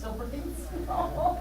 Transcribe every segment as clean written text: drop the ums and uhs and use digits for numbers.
stories. Oh.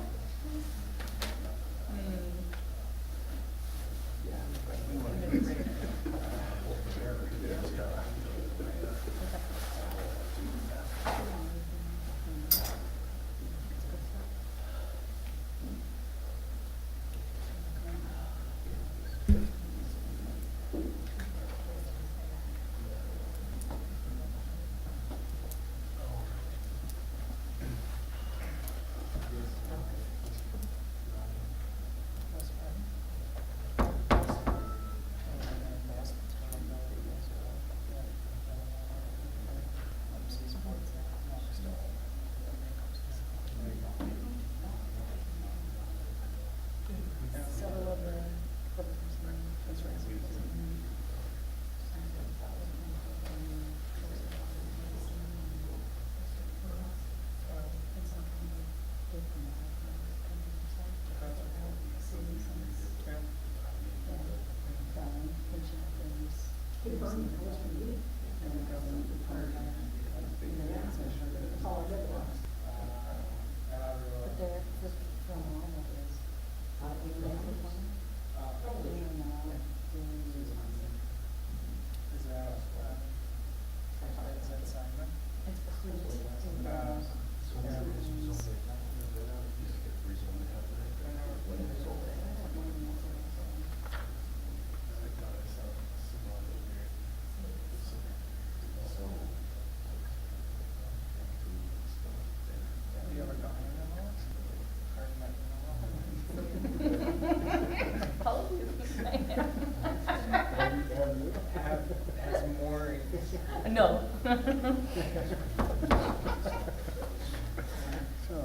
No. Sounded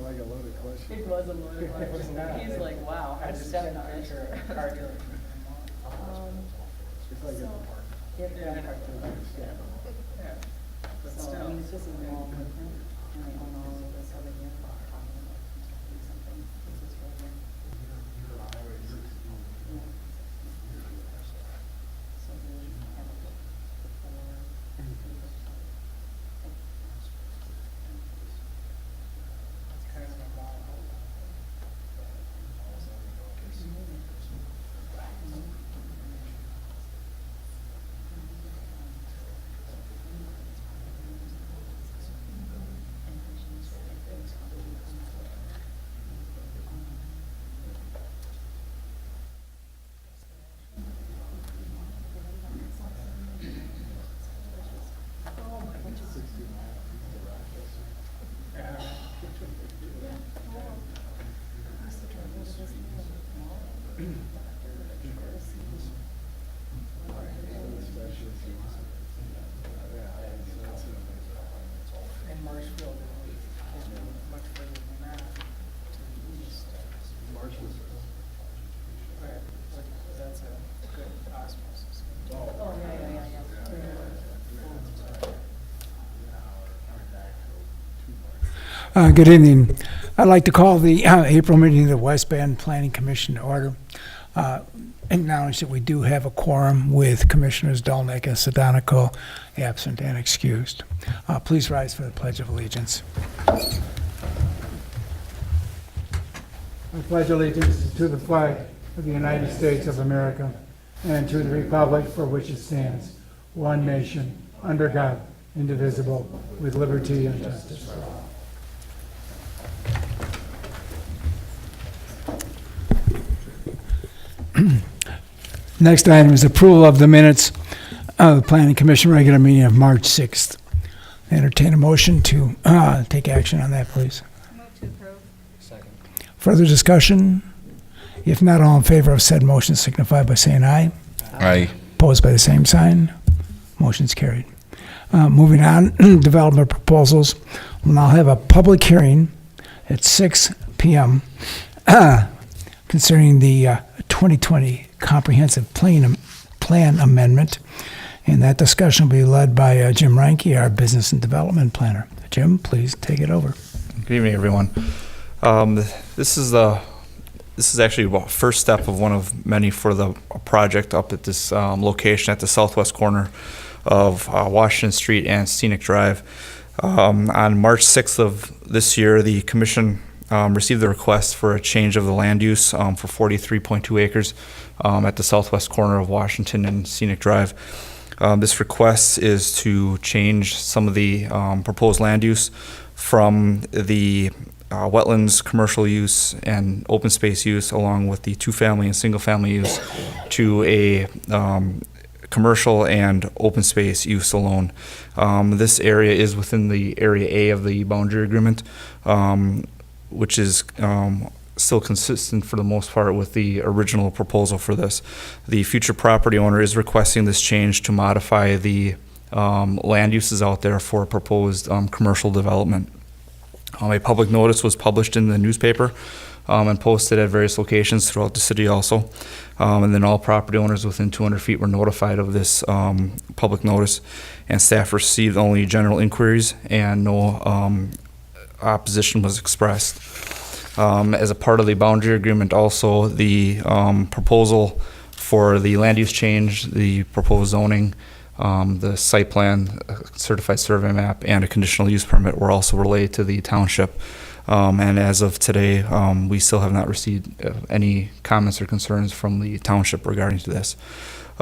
like a loaded question. It was a loaded question. He's like, wow, I just stepped on it. It's like at the park. Yeah. But So, I still. mean, it's just a small footprint, and I don't know this other year, something, this is right here. Yeah. So we have a book Kind of a wild. In Marshfield, it was much further than that to the east. But that's a good osmosis. Oh, yeah. Good evening. I'd like to call the April meeting of the West Bend Planning Commission to order. Acknowledge that we do have a quorum with Commissioners Dolnick and Sedanico absent and excused. Please rise for the Pledge of Allegiance. I pledge allegiance to the flag of the United States of America and to the republic for which it stands, one nation, under God, indivisible, with liberty and justice for all. Next item is approval of the minutes of the Planning Commission regular meeting of March 6th. Entertain a motion to take action on that, please. Move to approve. Further discussion? If not, all in favor of said motion signify by saying aye. Aye. Opposed by the same sign. Motion's carried. Moving on, development proposals. We'll now have a public hearing at 6 p.m. Concerning the 2020 Comprehensive Plan Amendment. And that discussion will be led by Jim Reinke, our Business and Development Planner. Jim, please take it over. Good evening, everyone. This is actually the first step of one of many for the project up at this location at the southwest corner of Washington Street and Scenic Drive. On March 6th of this year, the commission received the request for a change of the land use for 43.2 acres at the southwest corner of Washington and Scenic Drive. This request is to change some of the proposed land use from the wetlands, commercial use, and open space use, along with the two-family and single-family use, to a commercial and open space use alone. This area is within the Area A of the boundary agreement, which is still consistent for the most part with the original proposal for this. The future property owner is requesting this change to modify the land uses out there for proposed commercial development. A public notice was published in the newspaper and posted at various locations throughout the city also. And then all property owners within 200 feet were notified of this public notice, and staff received only general inquiries and no opposition was expressed. As a part of the boundary agreement also, the proposal for the land use change, the proposed zoning, the site plan, certified survey map, and a conditional use permit were also relayed to the township. And as of today, we still have not received any comments or concerns from the township regarding to this.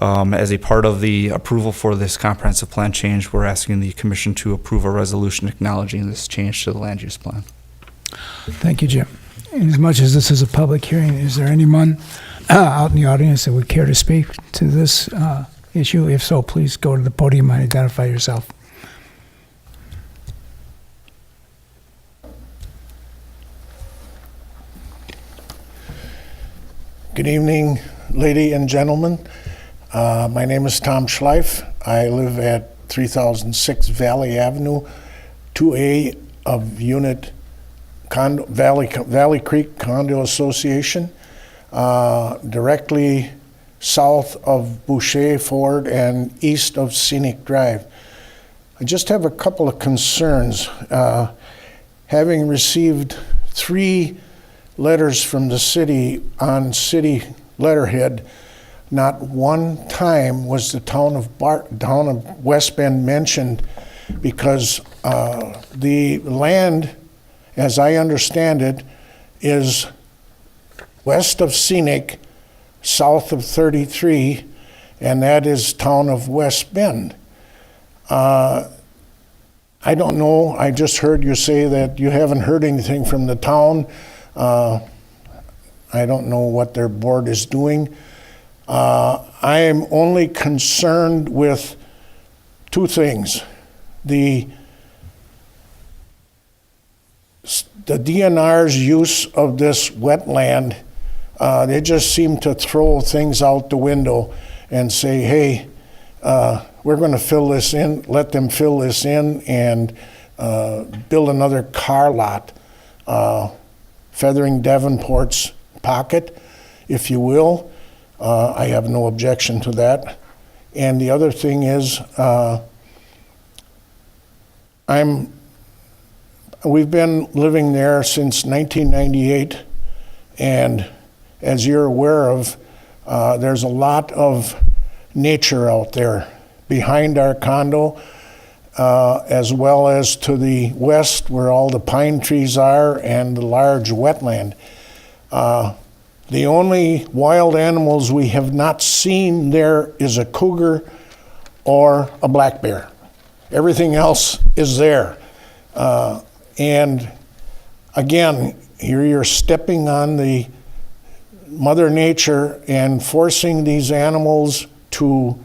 As a part of the approval for this comprehensive plan change, we're asking the commission to approve a resolution acknowledging this change to the land use plan. Thank you, Jim. And as much as this is a public hearing, is there anyone out in the audience that would care to speak to this issue? If so, please go to the podium and identify yourself. Good evening, lady and gentlemen. My name is Tom Schleif. I live at 3006 Valley Avenue, 2A of Unit Valley Creek Condo Association, directly south of Boucher Ford and east of Scenic Drive. I just have a couple of concerns. Having received 3 letters from the city on city letterhead, not one time was the town of West Bend mentioned, because the land, as I understand it, is west of Scenic, south of 33, and that is town of West Bend. I don't know, I just heard you say that you haven't heard anything from the town. I don't know what their board is doing. I am only concerned with 2 things. The DNR's use of this wetland, they just seem to throw things out the window and say, hey, we're going to fill this in, let them fill this in and build another car lot, feathering Davenport's pocket, if you will. I have no objection to that. And the other thing is, we've been living there since 1998, and as you're aware of, there's a lot of nature out there behind our condo, as well as to the west where all the pine trees are and the large wetland. The only wild animals we have not seen there is a cougar or a black bear. Everything else is there. And again, here you're stepping on the Mother Nature and forcing these animals to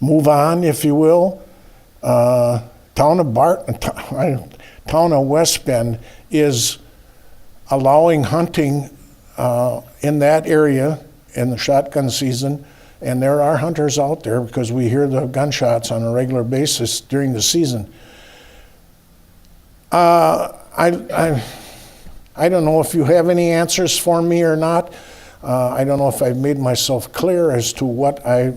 move on, if you will. Town of West Bend is allowing hunting in that area in the shotgun season, and there are hunters out there because we hear the gunshots on a regular basis during the season. I don't know if you have any answers for me or not. I don't know if I've made myself clear as to what I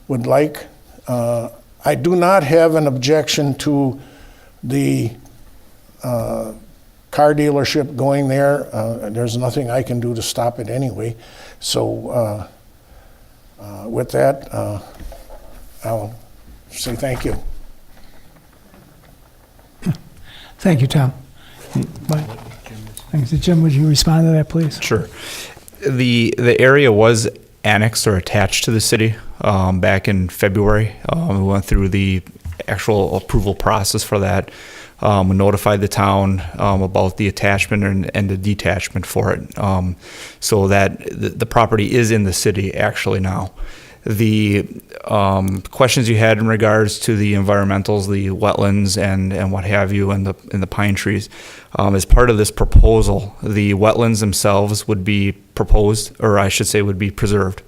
would like. I do not have an objection to the car dealership going there. There's nothing I can do to stop it anyway. So with that, I'll say thank you. Thank you, Tom. Mike? Thanks. Jim, would you respond to that, please? Sure. The area was annexed or attached to the city back in February. We went through the actual approval process for that. We notified the town about the attachment and the detachment for it. So that the property is in the city actually now. The questions you had in regards to the environmentals, the wetlands and what have you, and the pine trees, as part of this proposal, the wetlands themselves would be proposed, or I should say would be preserved.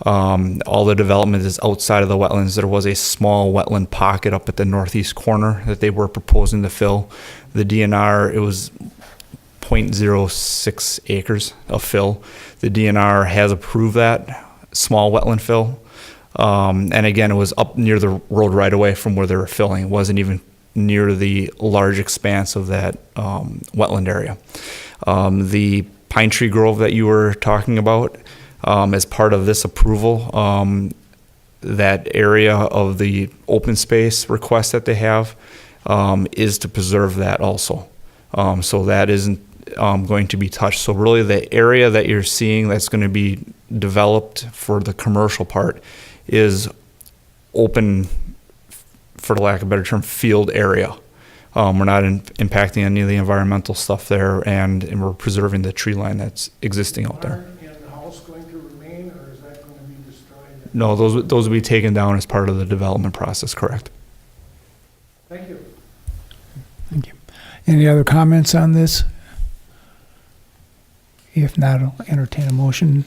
All the development is outside of the wetlands. There was a small wetland pocket up at the northeast corner that they were proposing to fill. The DNR, it was 0.06 acres of fill. The DNR has approved that small wetland fill. And again, it was up near the road right away from where they were filling. It wasn't even near the large expanse of that wetland area. The pine tree grove that you were talking about, as part of this approval, that area of the open space request that they have is to preserve that also. So that isn't going to be touched. So really the area that you're seeing that's going to be developed for the commercial part is open, for the lack of a better term, field area. We're not impacting any of the environmental stuff there, and we're preserving the tree line that's existing out there. And the house going to remain, or is that going to be destroyed? No, those will be taken down as part of the development process, correct? Thank you. Thank you. Any other comments on this? If not, I'll entertain a motion.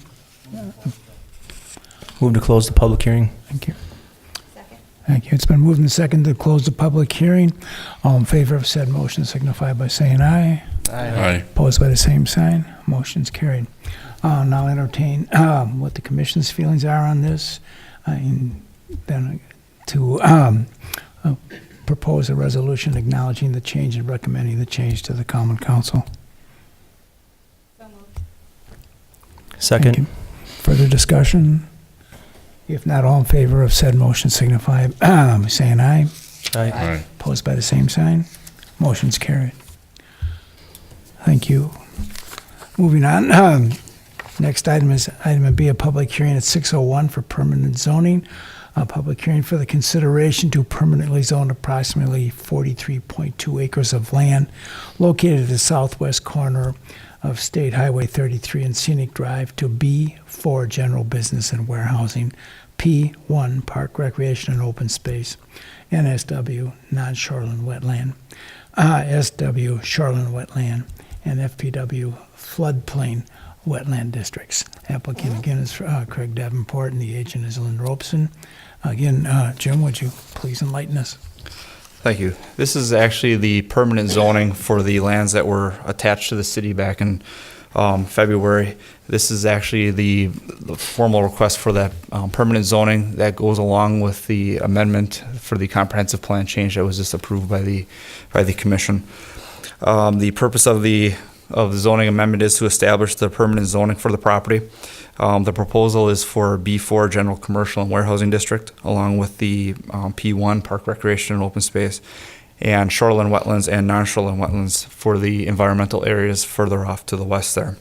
Move to close the public hearing. Thank you. Thank you. It's been moved and seconded to close the public hearing. All in favor of said motion signify by saying aye. Aye. Opposed by the same sign. Motion's carried. Now entertain what the commission's feelings are on this, and then to propose a resolution acknowledging the change and recommending the change to the common council. Thank you. Second. Further discussion? If not, all in favor of said motion signify by saying aye. Aye. Opposed by the same sign. Motion's carried. Thank you. Moving on. Next item is item B, a public hearing at 6:01 for permanent zoning. A public hearing for the consideration to permanently zone approximately 43.2 acres of land located at the southwest corner of State Highway 33 and Scenic Drive to B4 General Business and Warehousing, P1 Park Recreation and Open Space, NSW Non-Shoreline Wetland, SW Shoreline Wetland, and FPW Floodplain Wetland Districts. Applicant again is Craig Davenport, and the agent is Lynn Robeson. Again, Jim, would you please enlighten us? Thank you. This is actually the permanent zoning for the lands that were attached to the city back in February. This is actually the formal request for that permanent zoning that goes along with the amendment for the comprehensive plan change that was just approved by the commission. The purpose of the zoning amendment is to establish the permanent zoning for the property. The proposal is for B4 General Commercial and Warehousing District, along with the P1 Park Recreation and Open Space, and shoreline wetlands and non-shoreline wetlands for the environmental areas further off to the west there.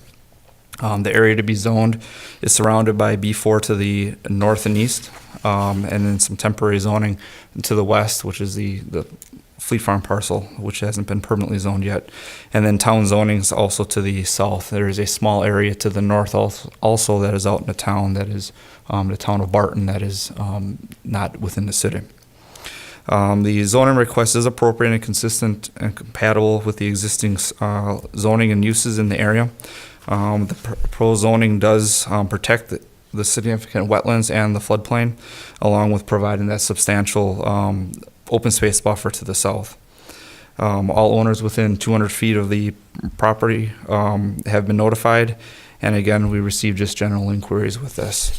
The area to be zoned is surrounded by B4 to the north and east, and then some temporary zoning to the west, which is the Fleet Farm parcel, which hasn't been permanently zoned yet. And then town zonings also to the south. There is a small area to the north also that is out in the town, that is the town of Barton, that is not within the city. The zoning request is appropriate and consistent and compatible with the existing zoning and uses in the area. The proposed zoning does protect the significant wetlands and the floodplain, along with providing that substantial open space buffer to the south. All owners within 200 feet of the property have been notified, and again, we received just general inquiries with this.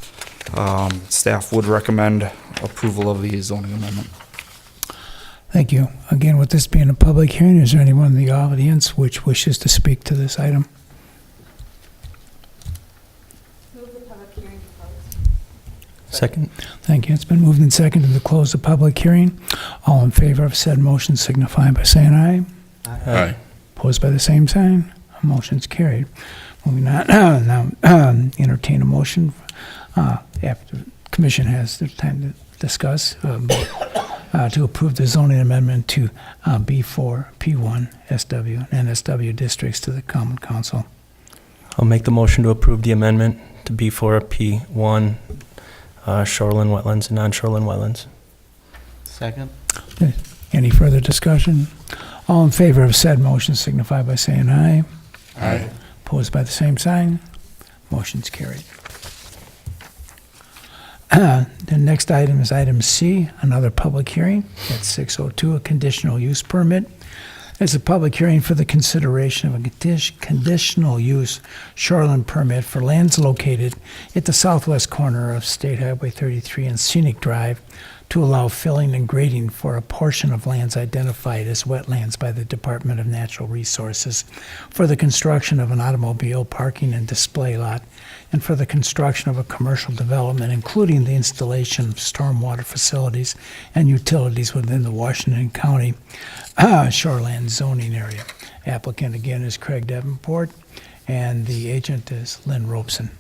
Staff would recommend approval of the zoning amendment. Thank you. Again, with this being a public hearing, is there anyone in the audience which wishes to speak to this item? Move the public hearing to close. Second. Thank you. It's been moved and seconded to close the public hearing. All in favor of said motion signify by saying aye. Aye. Opposed by the same sign. Motion's carried. Moving on, now entertain a motion after the commission has their time to discuss to approve the zoning amendment to B4, P1, SW, and NSW districts to the Common Council. I'll make the motion to approve the amendment to B4, P1, shoreline wetlands and non-shoreline wetlands. Second. Any further discussion? All in favor of said motion signify by saying aye. Aye. Opposed by the same sign. Motion's carried. The next item is item C, another public hearing at 6:02, a conditional use permit. It's a public hearing for the consideration of a conditional use shoreline permit for lands located at the southwest corner of State Highway 33 and Scenic Drive to allow filling and grading for a portion of lands identified as wetlands by the Department of Natural Resources for the construction of an automobile parking and display lot and for the construction of a commercial development, including the installation of stormwater facilities and utilities within the Washington County shoreland zoning area. Applicant again is Craig Davenport, and the agent is Lynn Robeson.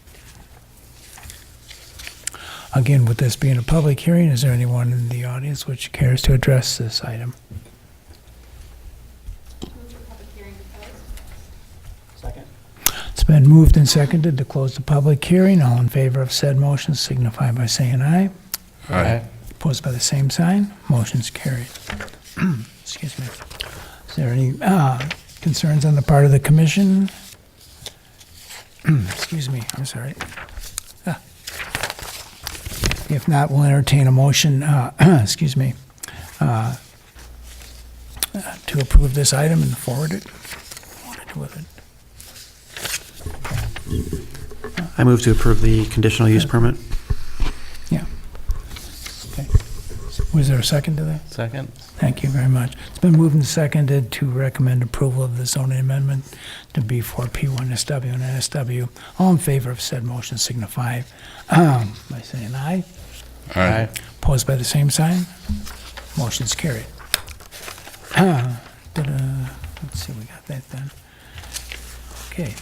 Again, with this being a public hearing, is there anyone in the audience which cares to address this item? Second. It's been moved and seconded to close the public hearing. All in favor of said motion signify by saying aye. Aye. Opposed by the same sign. Motion's carried. Excuse me. Is there any concerns on the part of the commission? Excuse me, I'm sorry. If not, we'll entertain a motion, excuse me, to approve this item and forward it. What to do with it? I move to approve the conditional use permit. Yeah. Okay. Was there a second to that? Second. Thank you very much. It's been moved and seconded to recommend approval of the zoning amendment to B4, P1, SW, and NSW. All in favor of said motion signify by saying aye. Aye. Opposed by the same sign. Motion's carried. Let's see, we got that done. Okay.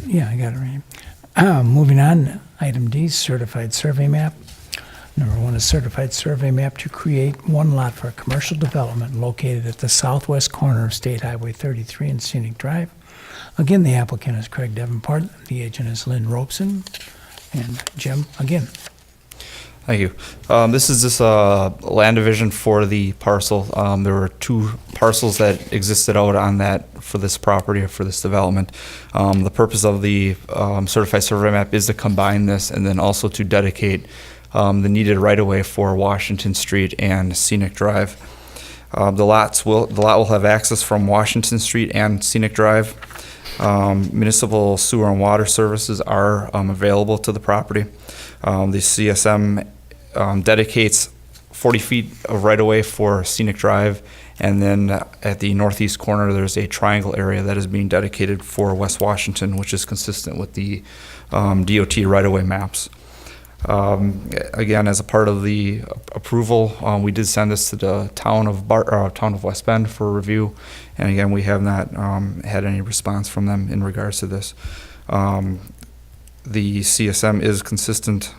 Yeah, I got it right. Moving on, item D, certified survey map. Number one is certified survey map to create one lot for a commercial development located at the southwest corner of State Highway 33 and Scenic Drive. Again, the applicant is Craig Davenport. The agent is Lynn Robeson. And Jim, again. Thank you. This is just a land division for the parcel. There were two parcels that existed out on that for this property or for this development. The purpose of the certified survey map is to combine this and then also to dedicate the needed right-of-way for Washington Street and Scenic Drive. The lot will have access from Washington Street and Scenic Drive. Municipal sewer and water services are available to the property. The CSM dedicates 40 feet of right-of-way for Scenic Drive, and then at the northeast corner, there's a triangle area that is being dedicated for West Washington, which is consistent with the DOT right-of-way maps. Again, as a part of the approval, we did send this to the town of West Bend for review, and again, we have not had any response from them in regards to this. The CSM is consistent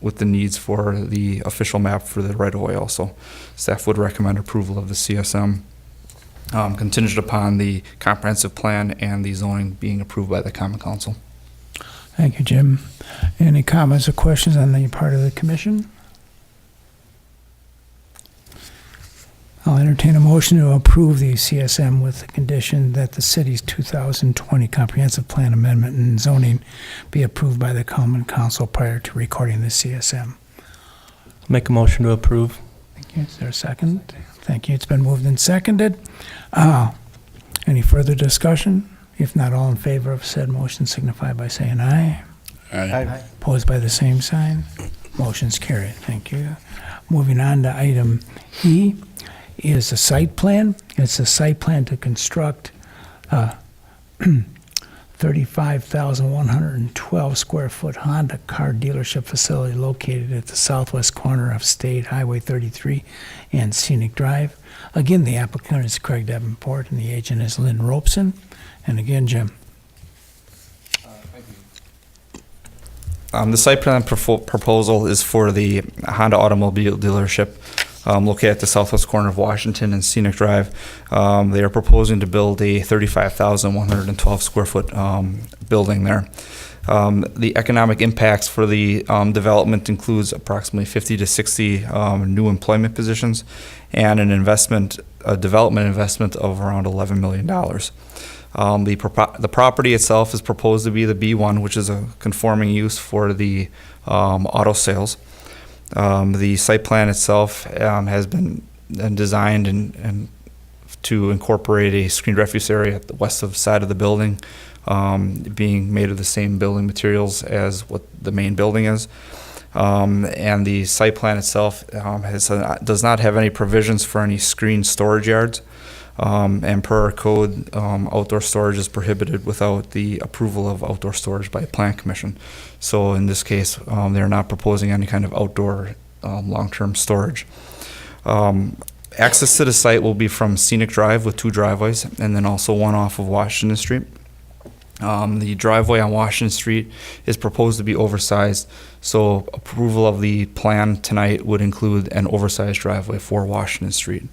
with the needs for the official map for the right-of-way also. Staff would recommend approval of the CSM contingent upon the comprehensive plan and the zoning being approved by the Common Council. Thank you, Jim. Any comments or questions on the part of the commission? I'll entertain a motion to approve the CSM with the condition that the city's 2020 comprehensive plan amendment and zoning be approved by the Common Council prior to recording the CSM. Make a motion to approve. Thank you. Is there a second? Thank you. It's been moved and seconded. Any further discussion? If not, all in favor of said motion signify by saying aye. Aye. Opposed by the same sign. Motion's carried. Thank you. Moving on to item E is a site plan. It's a site plan to construct 35,112 square foot Honda car dealership facility located at the southwest corner of State Highway 33 and Scenic Drive. Again, the applicant is Craig Davenport and the agent is Lynn Robeson. And again, Jim. The site plan proposal is for the Honda automobile dealership located at the southwest corner of Washington and Scenic Drive. They are proposing to build a 35,112 square foot building there. The economic impacts for the development includes approximately 50 to 60 new employment positions and a development investment of around $11 million. The property itself is proposed to be the B1, which is a conforming use for the auto sales. The site plan itself has been designed and to incorporate a screened refuse area at the west side of the building, being made of the same building materials as what the main building is. And the site plan itself does not have any provisions for any screened storage yards. And per our code, outdoor storage is prohibited without the approval of outdoor storage by a plan commission. So in this case, they're not proposing any kind of outdoor long-term storage. Access to the site will be from Scenic Drive with 2 driveways, and then also one off of Washington Street. The driveway on Washington Street is proposed to be oversized, so approval of the plan tonight would include an oversized driveway for Washington Street.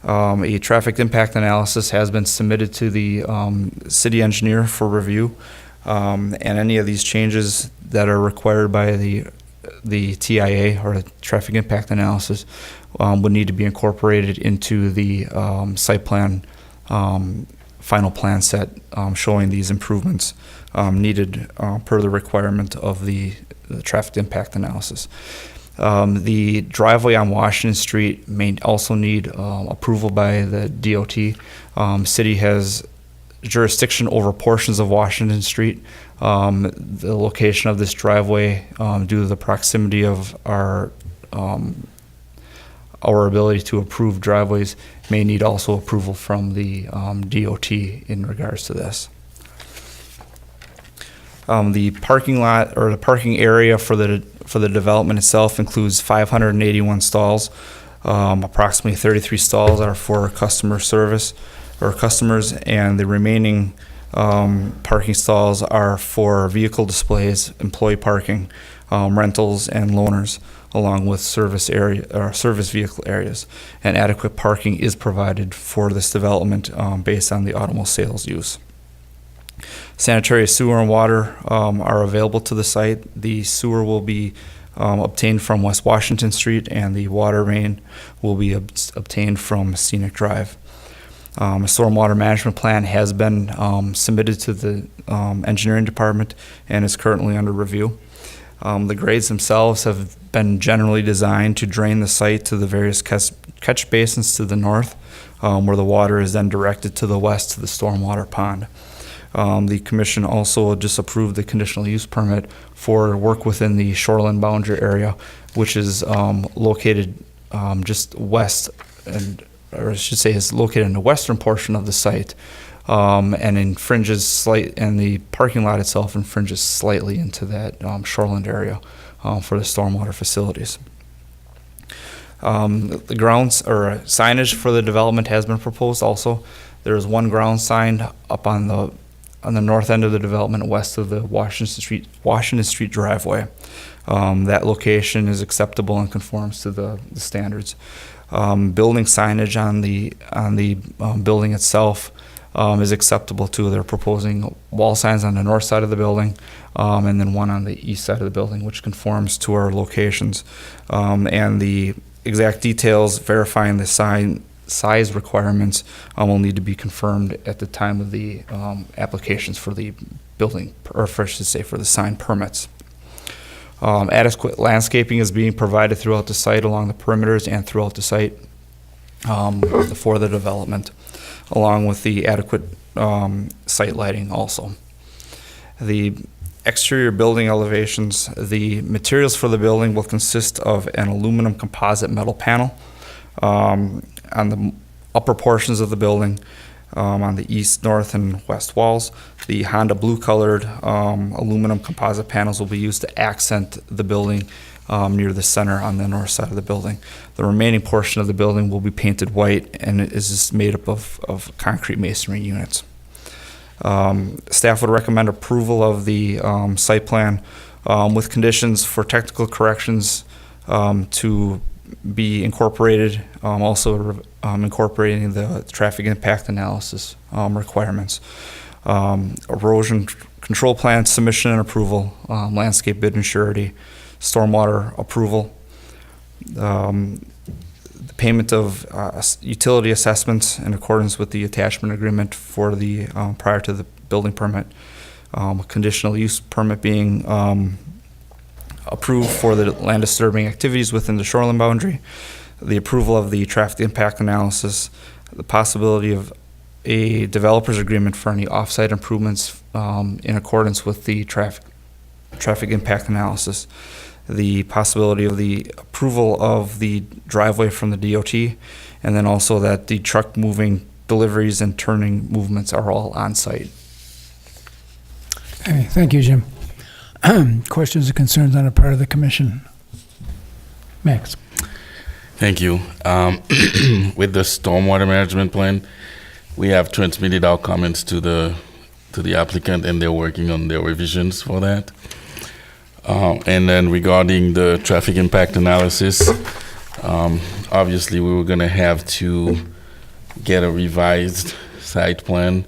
A traffic impact analysis has been submitted to the city engineer for review, and any of these changes that are required by the TIA or the traffic impact analysis would need to be incorporated into the site plan, final plan set showing these improvements needed per the requirement of the traffic impact analysis. The driveway on Washington Street may also need approval by the DOT. City has jurisdiction over portions of Washington Street. The location of this driveway, due to the proximity of our ability to approve driveways, may need also approval from the DOT in regards to this. The parking lot or the parking area for the development itself includes 581 stalls. Approximately 33 stalls are for customer service or customers, and the remaining parking stalls are for vehicle displays, employee parking, rentals, and loaners, along with service vehicle areas. And adequate parking is provided for this development based on the automobile sales use. Sanitary sewer and water are available to the site. The sewer will be obtained from West Washington Street, and the water main will be obtained from Scenic Drive. A stormwater management plan has been submitted to the engineering department and is currently under review. The grades themselves have been generally designed to drain the site to the various catch basins to the north, where the water is then directed to the west to the stormwater pond. The commission also just approved the conditional use permit for work within the shoreline boundary area, which is located just west, or I should say is located in the western portion of the site, and the parking lot itself infringes slightly into that shoreline area for the stormwater facilities. The grounds or signage for the development has been proposed also. There is one ground sign up on the north end of the development west of the Washington Street driveway. That location is acceptable and conforms to the standards. Building signage on the building itself is acceptable too. They're proposing wall signs on the north side of the building, and then one on the east side of the building, which conforms to our locations. And the exact details verifying the size requirements will need to be confirmed at the time of the applications for the building, or I should say for the sign permits. Adequate landscaping is being provided throughout the site along the perimeters and throughout the site for the development, along with the adequate site lighting also. The exterior building elevations, the materials for the building will consist of an aluminum composite metal panel on the upper portions of the building. on the east, north, and west walls. The Honda blue-colored aluminum composite panels will be used to accent the building near the center on the north side of the building. The remaining portion of the building will be painted white, and it is just made up of concrete masonry units. Staff would recommend approval of the site plan with conditions for technical corrections to be incorporated, also incorporating the traffic impact analysis requirements. Erosion control plan submission and approval, landscape bid and surety, stormwater approval, the payment of utility assessments in accordance with the attachment agreement for the prior to the building permit, conditional use permit being approved for the land disturbing activities within the shoreline boundary, the approval of the traffic impact analysis, the possibility of a developer's agreement for any off-site improvements in accordance with the traffic impact analysis, the possibility of the approval of the driveway from the DOT, and then also that the truck moving deliveries and turning movements are all on site. Okay, thank you, Jim. Questions or concerns on the part of the commission? Max? Thank you. With the stormwater management plan, we have transmitted our comments to the applicant, and they're working on their revisions for that. And then regarding the traffic impact analysis, obviously we were going to have to get a revised site plan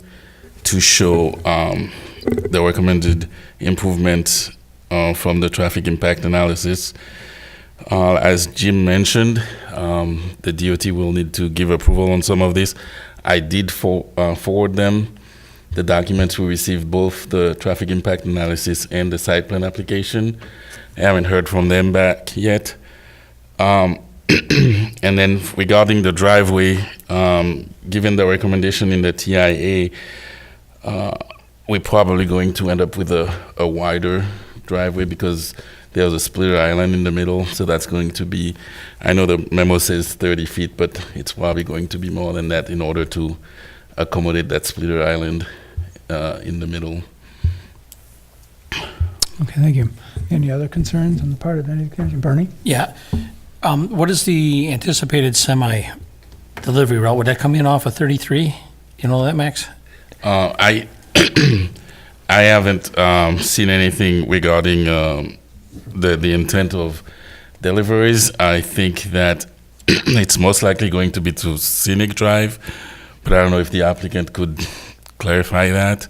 to show the recommended improvements from the traffic impact analysis. As Jim mentioned, the DOT will need to give approval on some of this. I did forward them the documents we received, both the traffic impact analysis and the site plan application. I haven't heard from them back yet. And then regarding the driveway, given the recommendation in the TIA, we're probably going to end up with a wider driveway because there's a splitter island in the middle, so that's going to be, I know the memo says 30 feet, but it's probably going to be more than that in order to accommodate that splitter island in the middle. Okay, thank you. Any other concerns on the part of any commission? Bernie? Yeah. What is the anticipated semi-delivery route? Would that come in off of 33? You know that, Max? I I haven't seen anything regarding the intent of deliveries. I think that it's most likely going to be to Scenic Drive, but I don't know if the applicant could clarify that.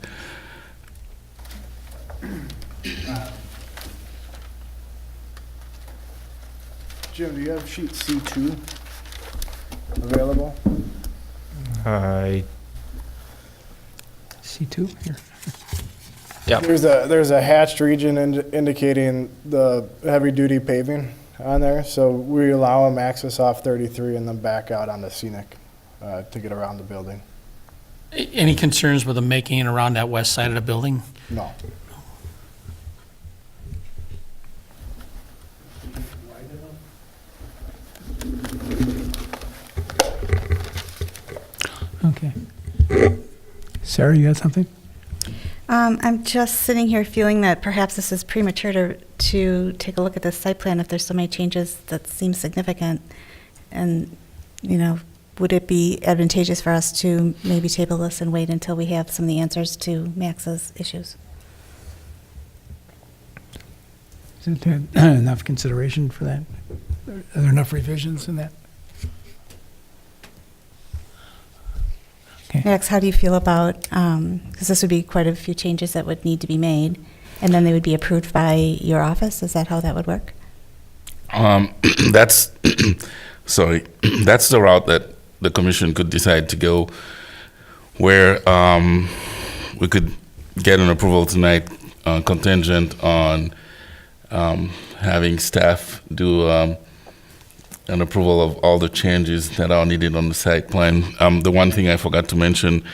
Jim, do you have sheet C2 available? C2 here. Yep. There's a hatched region indicating the heavy-duty paving on there, so we allow them access off 33 and then back out on the Scenic to get around the building. Any concerns with them making it around that west side of the building? No. Okay. Sarah, you got something? I'm just sitting here feeling that perhaps this is premature to take a look at this site plan if there's so many changes that seem significant. And, you know, would it be advantageous for us to maybe table this and wait until we have some of the answers to Max's issues? Is there enough consideration for that? Are there enough revisions in that? Max, how do you feel about, because this would be quite a few changes that would need to be made, and then they would be approved by your office? Is that how that would work? That's sorry. That's the route that the commission could decide to go, where we could get an approval tonight contingent on having staff do an approval of all the changes that are needed on the site plan. The one thing I forgot to mention,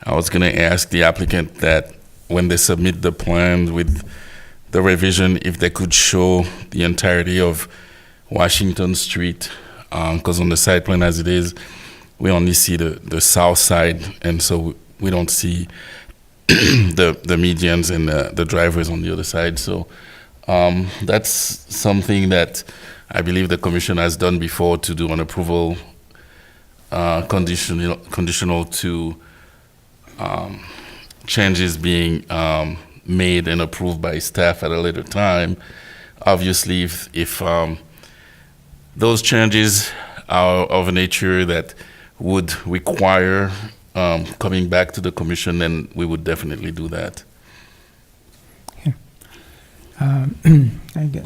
I was going to ask the applicant that when they submit the plan with the revision, if they could show the entirety of Washington Street, because on the site plan as it is, we only see the south side, and so we don't see the medians and the driveways on the other side. So that's something that I believe the commission has done before to do an approval conditional to changes being made and approved by staff at a later time. Obviously, if those changes are of a nature that would require coming back to the commission, then we would definitely do that.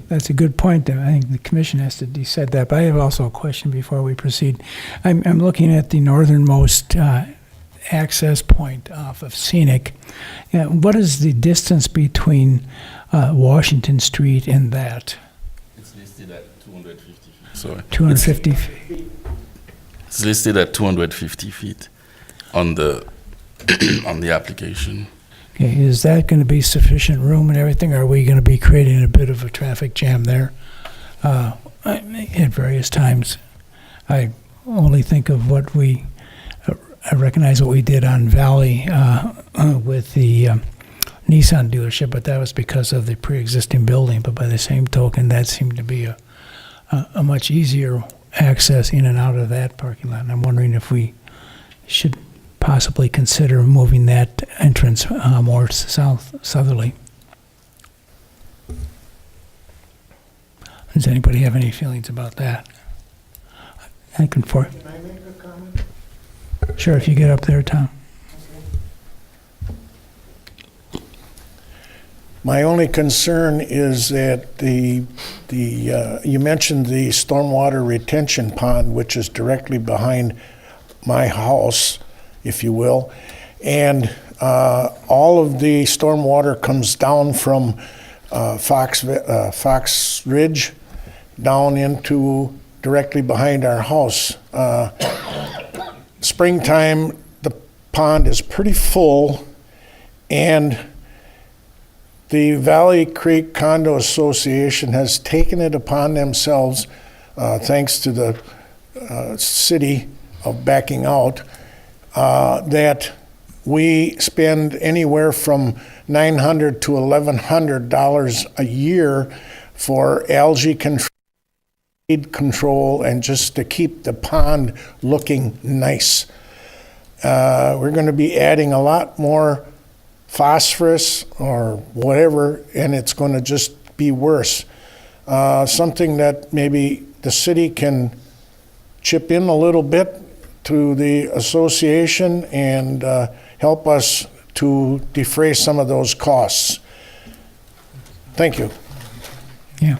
That's a good point. I think the commission has to decide that. But I have also a question before we proceed. I'm looking at the northernmost access point off of Scenic. What is the distance between Washington Street and that? It's listed at 250 feet. Sorry. 250 feet. It's listed at 250 feet on the on the application. Okay, is that going to be sufficient room and everything? Or are we going to be creating a bit of a traffic jam there at various times? I only think of what I recognize what we did on Valley with the Nissan dealership, but that was because of the pre-existing building. But by the same token, that seemed to be a much easier access in and out of that parking lot. And I'm wondering if we should possibly consider moving that entrance more southerly. Does anybody have any feelings about that? I can Can I make a comment? Sure, if you get up there, Tom. My only concern is that you mentioned the stormwater retention pond, which is directly behind my house, if you will, and all of the stormwater comes down from Fox Ridge down into directly behind our house. Springtime, the pond is pretty full, and the Valley Creek Condo Association has taken it upon themselves, thanks to the city of backing out, that we spend anywhere from $900 to $1,100 a year for algae control and just to keep the pond looking nice. We're going to be adding a lot more phosphorus or whatever, and it's going to just be worse. Something that maybe the city can chip in a little bit to the association and help us to defray some of those costs. Thank you. Yeah.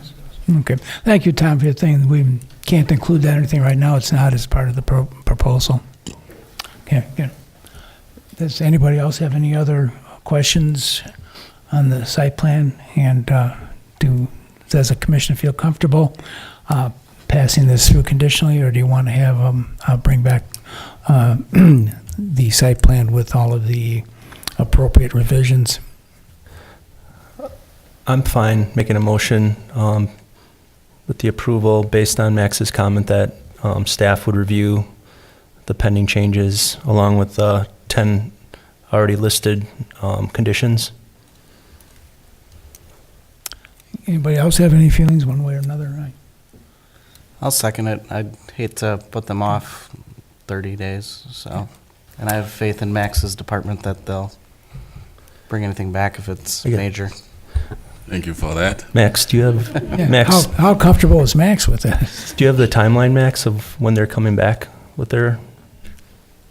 Okay. Thank you, Tom, for your thing. We can't include that or anything right now. It's not as part of the proposal. Okay, good. Does anybody else have any other questions on the site plan? And does the commission feel comfortable passing this through conditionally, or do you want to have them bring back the site plan with all of the appropriate revisions? I'm fine making a motion with the approval based on Max's comment that staff would review the pending changes along with the 10 already listed conditions. Anybody else have any feelings one way or another? Right. I'll second it. I'd hate to put them off 30 days, so. And I have faith in Max's department that they'll bring anything back if it's Okay. major. Thank you for that. Max, do you have Yeah. Max? How comfortable is Max with this? Do you have the timeline, Max, of when they're coming back with their?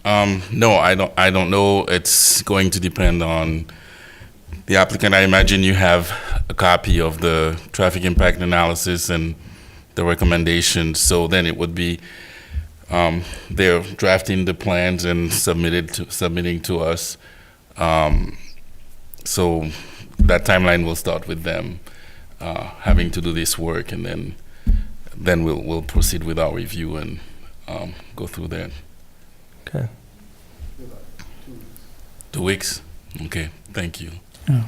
No, I don't know. It's going to depend on the applicant. I imagine you have a copy of the traffic impact analysis and the recommendations. So then it would be they're drafting the plans and submitting to us. So that timeline will start with them having to do this work, and then we'll proceed with our review and go through that. Okay. 2 weeks? Okay, thank you.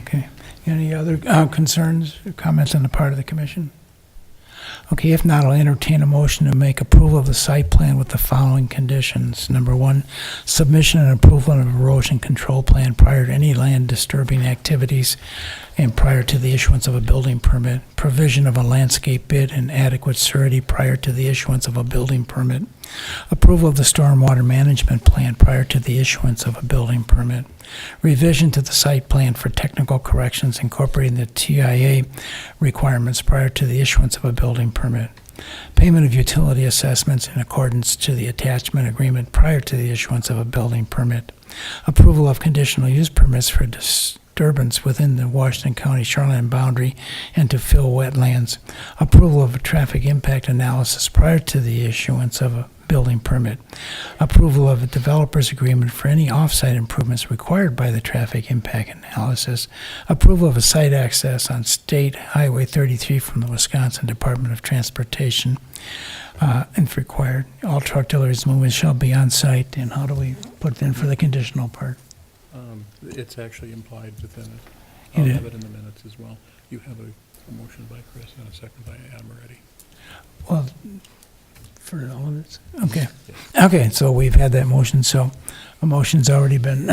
Okay. Any other concerns or comments on the part of the commission? Okay, if not, I'll entertain a motion to make approval of the site plan with the following conditions. Number one, submission and approval of erosion control plan prior to any land disturbing activities and prior to the issuance of a building permit. Provision of a landscape bid and adequate surety prior to the issuance of a building permit. Approval of the stormwater management plan prior to the issuance of a building permit. Revision to the site plan for technical corrections incorporating the TIA requirements prior to the issuance of a building permit. Payment of utility assessments in accordance to the attachment agreement prior to the issuance of a building permit. Approval of conditional use permits for disturbance within the Washington County shoreline boundary and to fill wetlands. Approval of a traffic impact analysis prior to the issuance of a building permit. Approval of a developer's agreement for any off-site improvements required by the traffic impact analysis. Approval of a site access on State Highway 33 from the Wisconsin Department of Transportation. And if required, all truck deliveries and movements shall be on site. And how do we put it in for the conditional part? It's actually implied within it. It I'll is. have it in the minutes as well. You have a motion by Chris and a second by Adam already. Well, for all of this? Okay. Okay, so we've had that motion, so a motion's already been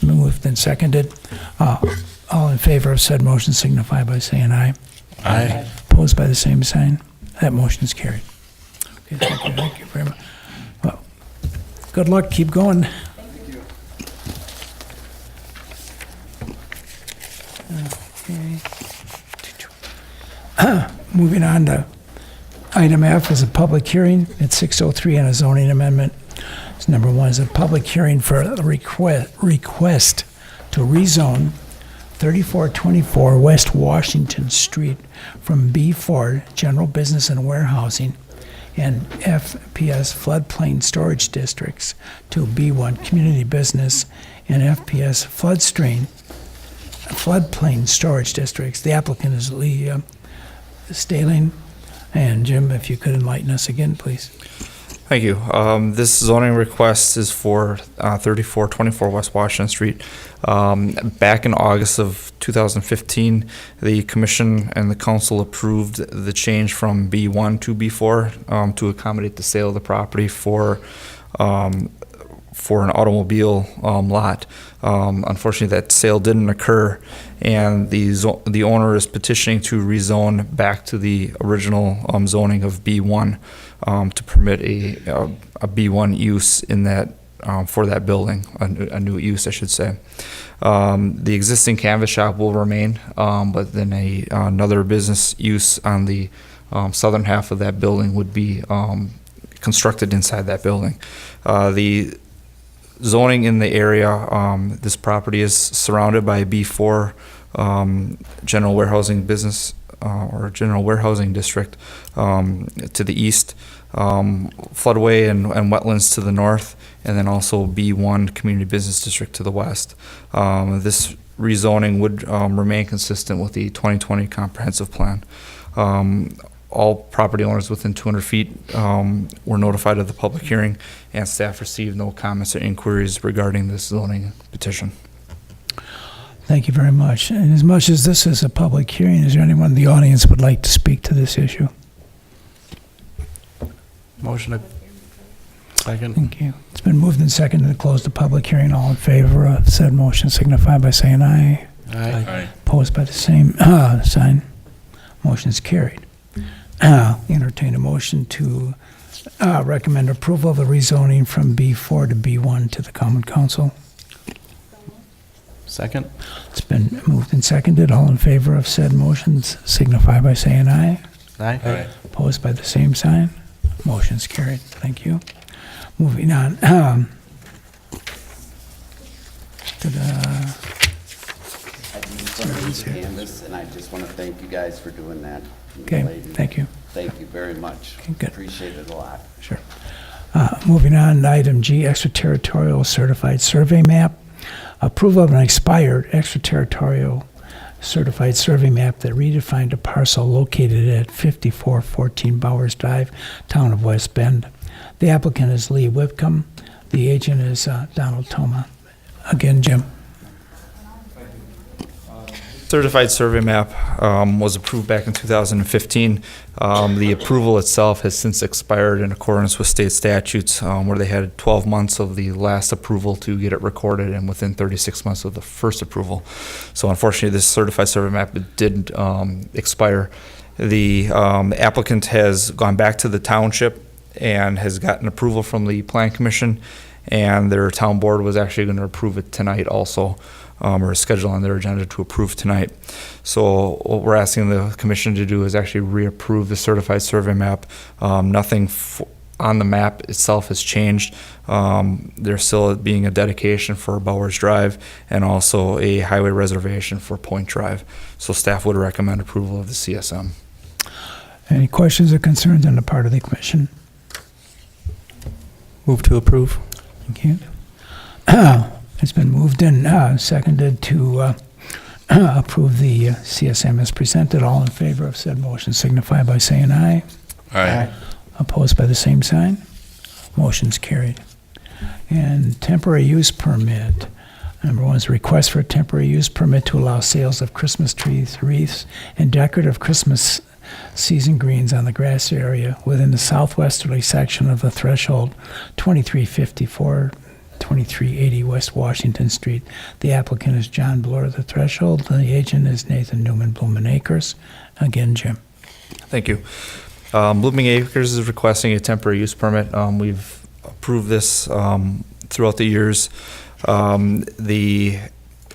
moved and seconded. All in favor of said motion signify by saying aye. Aye. Opposed by the same sign. That motion's carried. Okay, thank you very much. Well, good luck, keep going. Okay. Moving on to item F is a public hearing at 6:03 on a zoning amendment. So number one is a public hearing for a request to rezone 3424 West Washington Street from B4 General Business and Warehousing and FPS Floodplain Storage Districts to B1 Community Business and FPS Floodplain Storage Districts. The applicant is Lee Staling. And Jim, if you could enlighten us again, please. Thank you. This zoning request is for 3424 West Washington Street. Back in August of 2015, the commission and the council approved the change from B1 to B4 to accommodate the sale of the property for an automobile lot. Unfortunately, that sale didn't occur, and the owner is petitioning to rezone back to the original zoning of B1 to permit a B1 use in that for that building, a new use, I should say. The existing canvas shop will remain, but then another business use on the southern half of that building would be constructed inside that building. The zoning in the area, this property is surrounded by a B4 general warehousing business or general warehousing district to the east, floodway and wetlands to the north, and then also B1 community business district to the west. This rezoning would remain consistent with the 2020 comprehensive plan. All property owners within 200 feet were notified of the public hearing, and staff received no comments or inquiries regarding this zoning petition. Thank you very much. And as much as this is a public hearing, is there anyone in the audience would like to speak to this issue? Motion to second. Thank you. It's been moved and seconded to close the public hearing. All in favor of said motion signify by saying aye. Aye. Opposed by the same sign. Motion is carried. Entertain a motion to recommend approval of the rezoning from B4 to B1 to the Common Council. Second. It's been moved and seconded. All in favor of said motions signify by saying aye. Aye. Opposed by the same sign. Motion's carried. Thank you. Moving on. To the, I just want to use the canvas, and I just want to thank you guys for doing that. okay, Lady. thank you. Thank you very much. Okay, good. Appreciate it a lot. Sure. Moving on, item G, extraterritorial certified survey map. Approval of an expired extraterritorial certified survey map that redefined a parcel located at 5414 Bowers Drive, town of West Bend. The applicant is Lee Whitcomb. The agent is Donald Toma. Again, Jim. certified survey map was approved back in 2015. The approval itself has since expired in accordance with state statutes, where they had 12 months of the last approval to get it recorded and within 36 months of the first approval. So unfortunately, this certified survey map did expire. The applicant has gone back to the township and has gotten approval from the Plan Commission, and their town board was actually going to approve it tonight also, or schedule on their agenda to approve tonight. So what we're asking the commission to do is actually reapprove the certified survey map. Nothing on the map itself has changed. There's still being a dedication for Bowers Drive and also a highway reservation for Point Drive. So staff would recommend approval of the CSM. Any questions or concerns on the part of the commission? Move to approve. Thank you. It's been moved and seconded to approve the CSM as presented. All in favor of said motion signify by saying aye. Aye. Opposed by the same sign. Motion's carried. And temporary use permit. Number one is a request for a temporary use permit to allow sales of Christmas trees, wreaths, and decorative Christmas season greens on the grass area within the southwesterly section of the threshold 2354 2380 West Washington Street. The applicant is John Bloor. The threshold, the agent is Nathan Newman, Blooming Acres. Again, Jim. Thank you. Blooming Acres is requesting a temporary use permit. We've approved this throughout the years. The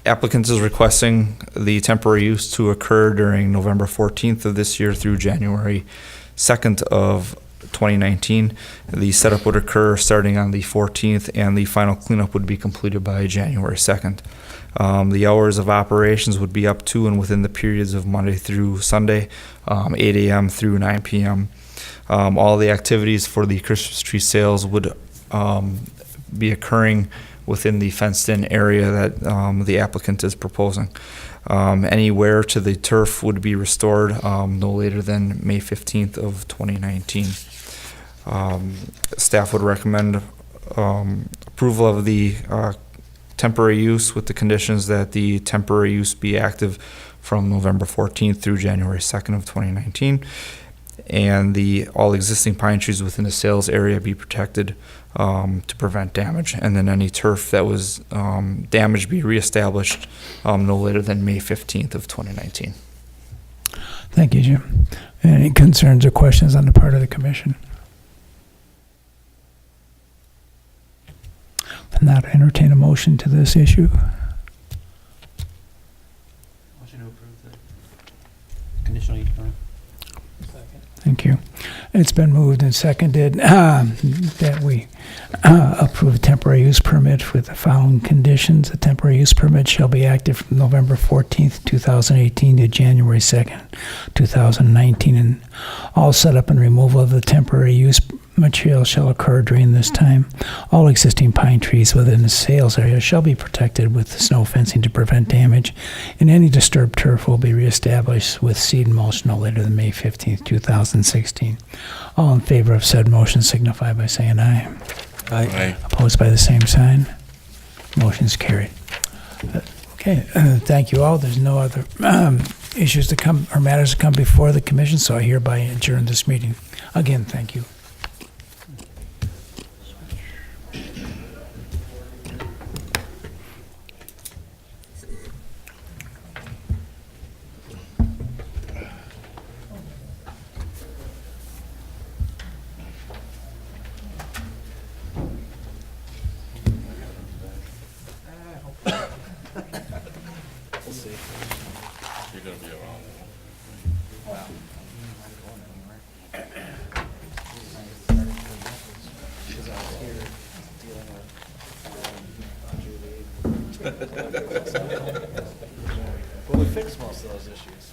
applicant is requesting the temporary use to occur during November 14th of this year through January 2nd of 2019. The setup would occur starting on the 14th, and the final cleanup would be completed by January 2nd. The hours of operations would be up to and within the periods of Monday through Sunday, 8 a.m. through 9 p.m. All the activities for the Christmas tree sales would be occurring within the fenced-in area that the applicant is proposing. Any wear to the turf would be restored no later than May 15th of 2019. Staff would recommend approval of the temporary use with the conditions that the temporary use be active from November 14th through January 2nd of 2019, and all existing pine trees within the sales area be protected to prevent damage, and then any turf that was damaged be reestablished no later than May 15th of 2019. Thank you, Jim. Any concerns or questions on the part of the commission? If not, entertain a motion to this issue. Motion to approve the conditional use permit. Thank you. It's been moved and seconded that we approve a temporary use permit with the following conditions. The temporary use permit shall be active from November 14th, 2018 to January 2nd, 2019, and all setup and removal of the temporary use material shall occur during this time. All existing pine trees within the sales area shall be protected with snow fencing to prevent damage, and any disturbed turf will be reestablished with seed and mulch no later than May 15th, 2016. All in favor of said motion signify by saying aye. Aye. Opposed by the same sign. Motion's carried. Okay, thank you all. There's no other issues to come or matters to come before the commission, so I hereby adjourn this meeting. Again, thank you. You're gonna be around. Well, we fixed most of those issues.